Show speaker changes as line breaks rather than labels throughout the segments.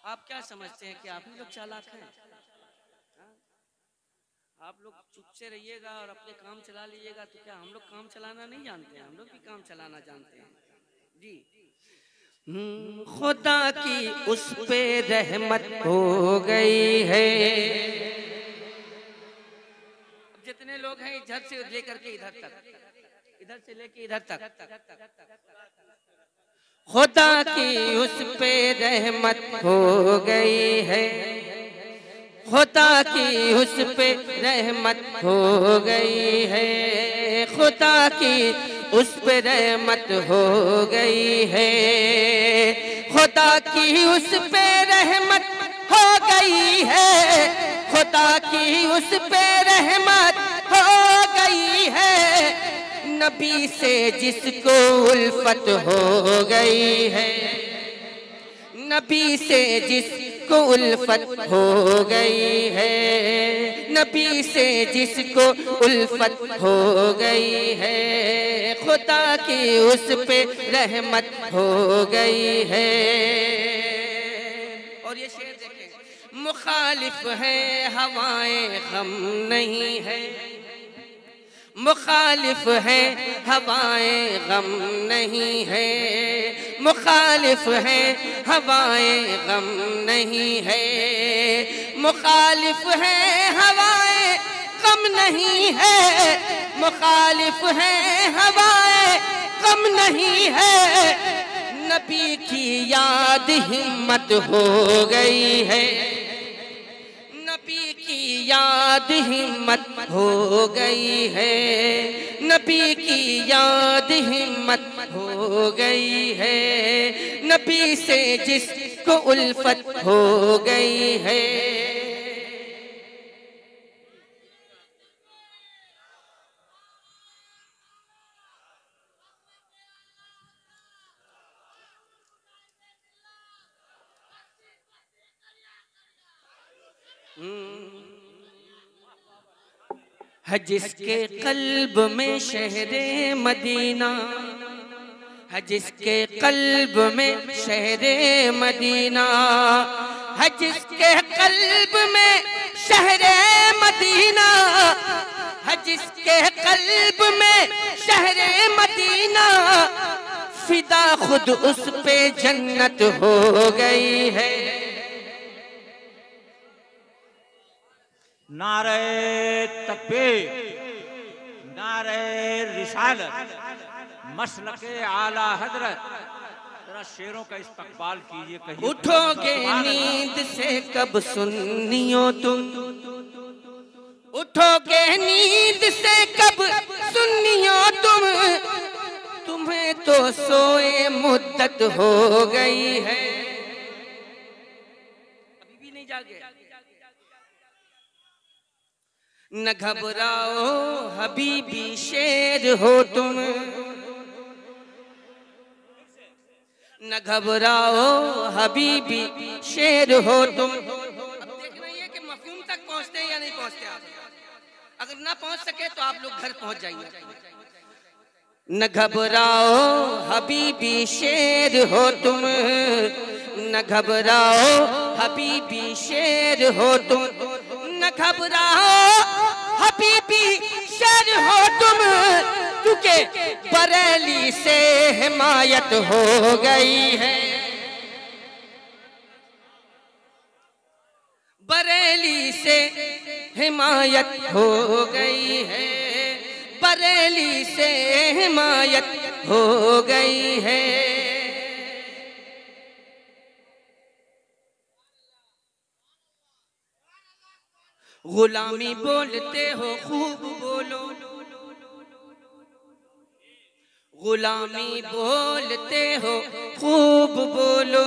आप क्या समझते हैं कि आप ही लोग चालाक हैं? हाँ? आप लोग चुप से रहिएगा और अपने काम चला लीजिएगा, तो क्या हम लोग काम चलाना नहीं जानते हैं? हम लोग भी काम चलाना जानते हैं जी। खुदा की उस पे रहमत हो गई है। अब जितने लोग हैं इधर से लेकर के इधर तक, इधर से लेके इधर तक, खुदा की उस पे रहमत हो गई है। खुदा की उस पे रहमत हो गई है। खुदा की उस पे रहमत हो गई है। खुदा की उस पे रहमत हो गई है। खुदा की उस पे रहमत हो गई है। नबी से जिसको उल्फत हो गई है। नबी से जिसको उल्फत हो गई है। नबी से जिसको उल्फत हो गई है। खुदा की उस पे रहमत हो गई है। और ये शेर देखें, मुखालिफ है हवाएं गम नहीं है। मुखालिफ है हवाएं गम नहीं है। मुखालिफ है हवाएं गम नहीं है। मुखालिफ है हवाएं गम नहीं है। मुखालिफ है हवाएं गम नहीं है। नबी की याद हिम्मत हो गई है। नबी की याद हिम्मत हो गई है। नबी की याद हिम्मत हो गई है। नबी से जिसको उल्फत हो गई है। है जिसके कल्ब में शहरे मदीना, है जिसके कल्ब में शहरे मदीना, है जिसके कल्ब में शहरे मदीना, है जिसके कल्ब में शहरे मदीना, फिदा खुद उस पे जन्नत हो गई है।
नारे तकबीर, नारे रिसालत, मसलके आला हजरत। जरा शेरों का इस्तकबाल कीजिए। कहिए
उठोगे नींद से कब सुन्नियो तुम, उठोगे नींद से कब सुन्नियो तुम, तुम्हें तो सोए मुद्दत हो गई है। अभी भी नहीं जागे। न घबराओ हबीबी शेर हो तुम, न घबराओ हबीबी शेर हो तुम। अब देखना ये कि मफहूम तक पहुंचते हैं या नहीं पहुंचते आप। अगर ना पहुंच सके तो आप लोग घर पहुंच जाइए। न घबराओ हबीबी शेर हो तुम, न घबराओ हबीबी शेर हो तुम, न घबराओ हबीबी शेर हो तुम, क्योंकि बरेली से हिमायत हो गई है। बरेली से हिमायत हो गई है। बरेली से हिमायत हो गई है। गुलामी बोलते हो खूब बोलो, गुलामी बोलते हो खूब बोलो,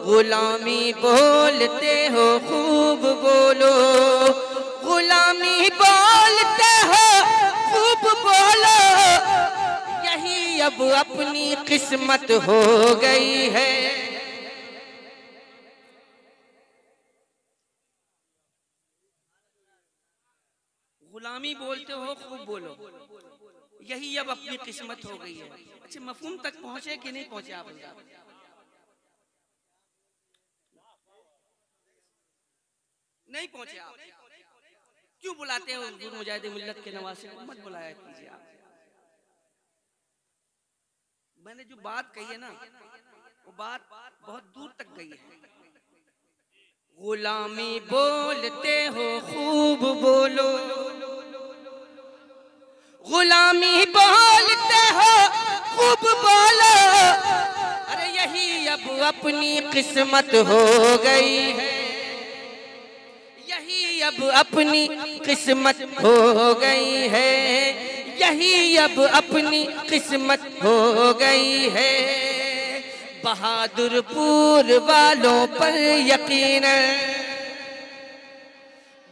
गुलामी बोलते हो खूब बोलो, गुलामी बोलते हो खूब बोलो, यही अब अपनी किस्मत हो गई है। गुलामी बोलते हो खूब बोलो, यही अब अपनी किस्मत हो गई है। अच्छा, मफहूम तक पहुंचे कि नहीं पहुंचे आप? नहीं पहुंचे आप, क्यों बुलाते हैं हुजूर मुजाहिद मिल्लत के नवासे को? मत बुलाया कीजिए आप। मैंने जो बात कही है ना, वो बात बहुत दूर तक गई है। गुलामी बोलते हो खूब बोलो, गुलामी बोलते हो खूब बोलो, अरे यही अब अपनी किस्मत हो गई है, यही अब अपनी किस्मत हो गई है, यही अब अपनी किस्मत हो गई है। बहादुरपुर वालों पर यकीन,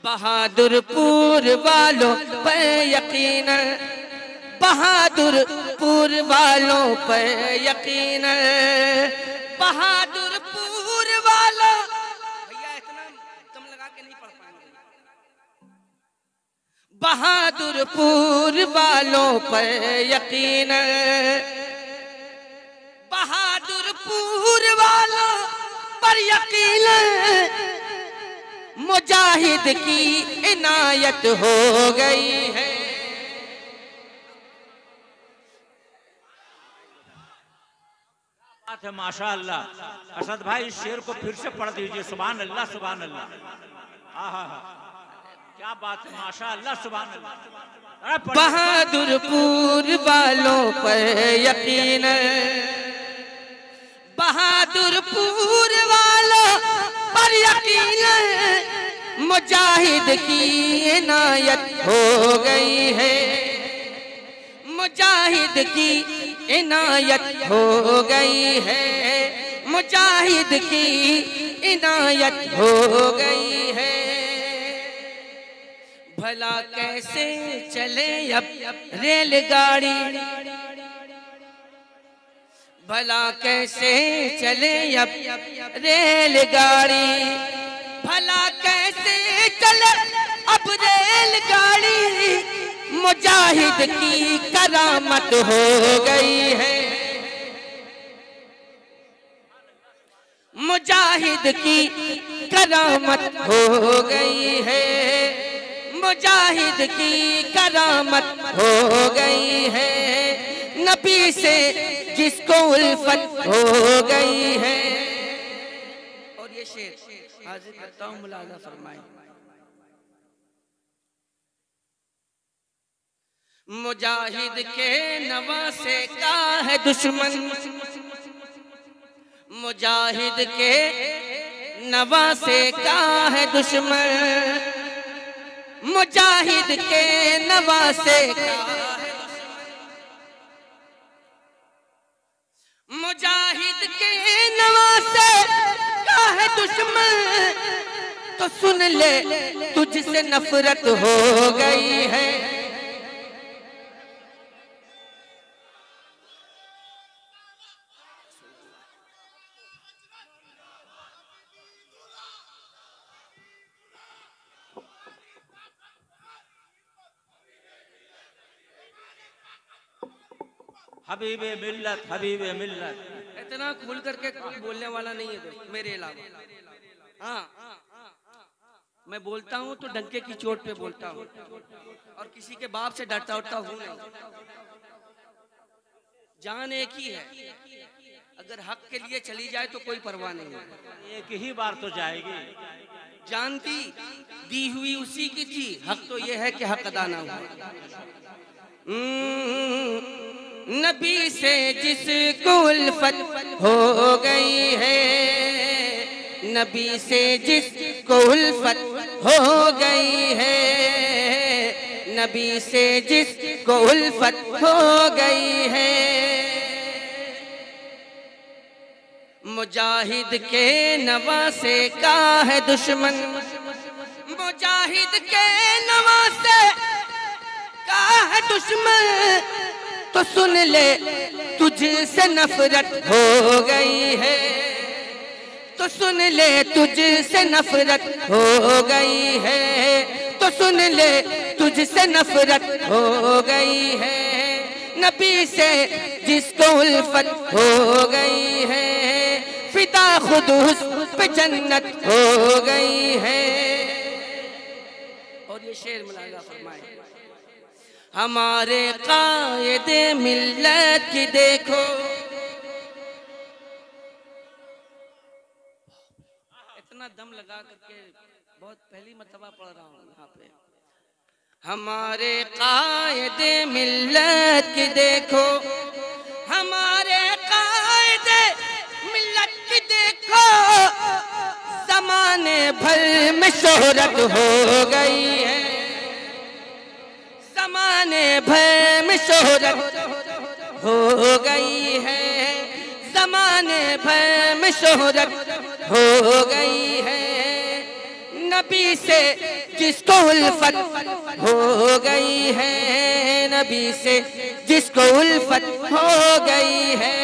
बहादुरपुर वालों पर यकीन, बहादुरपुर वालों पर यकीन, बहादुरपुर वालों। भैया इतना दम लगा के नहीं पढ़ पाएंगे। बहादुरपुर वालों पर यकीन, बहादुरपुर वालों पर यकीन, मुजाहिद की इनायत हो गई है।
बात है माशाअल्लाह। असद भाई इस शेर को फिर से पढ़ दीजिए। सुभान अल्लाह सुभान अल्लाह। आहा क्या बात है माशाअल्लाह सुभान अल्लाह।
बहादुरपुर वालों पर यकीन, बहादुरपुर वालों पर यकीन, मुजाहिद की इनायत हो गई है, मुजाहिद की इनायत हो गई है, मुजाहिद की इनायत हो गई है। भला कैसे चले अब रेलगाड़ी, भला कैसे चले अब रेलगाड़ी, भला कैसे चले अब रेलगाड़ी, मुजाहिद की करामत हो गई है, मुजाहिद की करामत हो गई है, मुजाहिद की करामत हो गई है। नबी से जिसको उल्फत हो गई है। और ये शेर हाजिर करता हूँ, मुलाजा फरमाएं। मुजाहिद के नवासे का है दुश्मन, मुजाहिद के नवासे का है दुश्मन, मुजाहिद के नवासे का है दुश्मन, मुजाहिद के नवासे का है दुश्मन, तो सुन ले तुझसे नफरत हो गई है।
हबीबे मिल्लत हबीबे मिल्लत।
इतना खुल करके कोई बोलने वाला नहीं है दोस्त मेरे अलावा। हाँ, मैं बोलता हूँ तो डंके की चोट पे बोलता हूँ और किसी के बाप से डरता उठता हूँ नहीं। जान एक ही है, अगर हक के लिए चली जाए तो कोई परवाह नहीं है।
एक ही बार तो जाएगी।
जानती दी हुई उसी की थी, हक तो ये है कि हक अदा ना हुआ। नबी से जिसको उल्फत हो गई है, नबी से जिसको उल्फत हो गई है, नबी से जिसको उल्फत हो गई है, मुजाहिद के नवासे का है दुश्मन, मुजाहिद के नवासे का है दुश्मन, तो सुन ले तुझसे नफरत हो गई है, तो सुन ले तुझसे नफरत हो गई है, तो सुन ले तुझसे नफरत हो गई है। नबी से जिसको उल्फत हो गई है, फिदा खुद उस पे जन्नत हो गई है। ये शेर मुलाजा फरमाए। हमारे कायदे मिल्लत की देखो, इतना दम लगा करके बहुत पहली मर्तबा पढ़ रहा हूँ यहाँ पे। हमारे कायदे मिल्लत की देखो, हमारे कायदे मिल्लत की देखो, ज़माने भर में शोहरत हो गई है, ज़माने भर में शोहरत हो गई है, ज़माने भर में शोहरत हो गई है। नबी से जिसको उल्फत हो गई है, नबी से जिसको उल्फत हो गई है,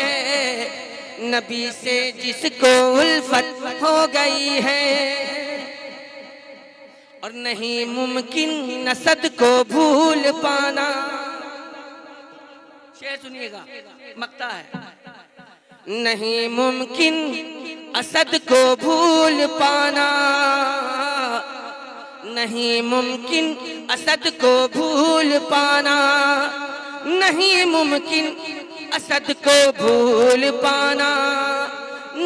नबी से जिसको उल्फत हो गई है। और नहीं मुमकिन नसद को भूल पाना। शेर सुनिएगा, मक्ता है। नहीं मुमकिन असद को भूल पाना, नहीं मुमकिन असद को भूल पाना, नहीं मुमकिन असद को भूल पाना,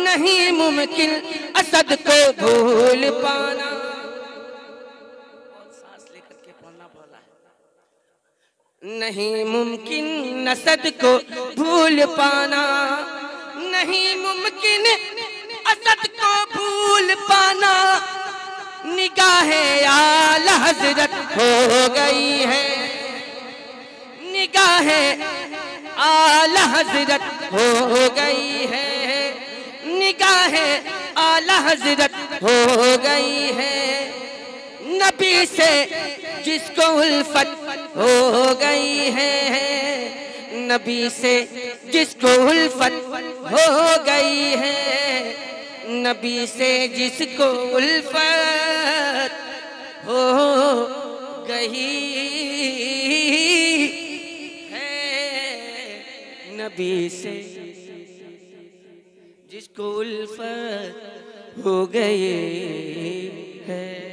नहीं मुमकिन असद को भूल पाना। सांस लेकर के पढ़ना पड़ रहा है। नहीं मुमकिन असद को भूल पाना, नहीं मुमकिन असद को भूल पाना। निगाहे आला हजरत हो गई है, निगाहे आला हजरत हो गई है, निगाहे आला हजरत हो गई है। नबी से जिसको उल्फत हो गई है, नबी से जिसको उल्फत हो गई है, नबी से जिसको उल्फत हो गई है, नबी से जिसको उल्फत हो गई है।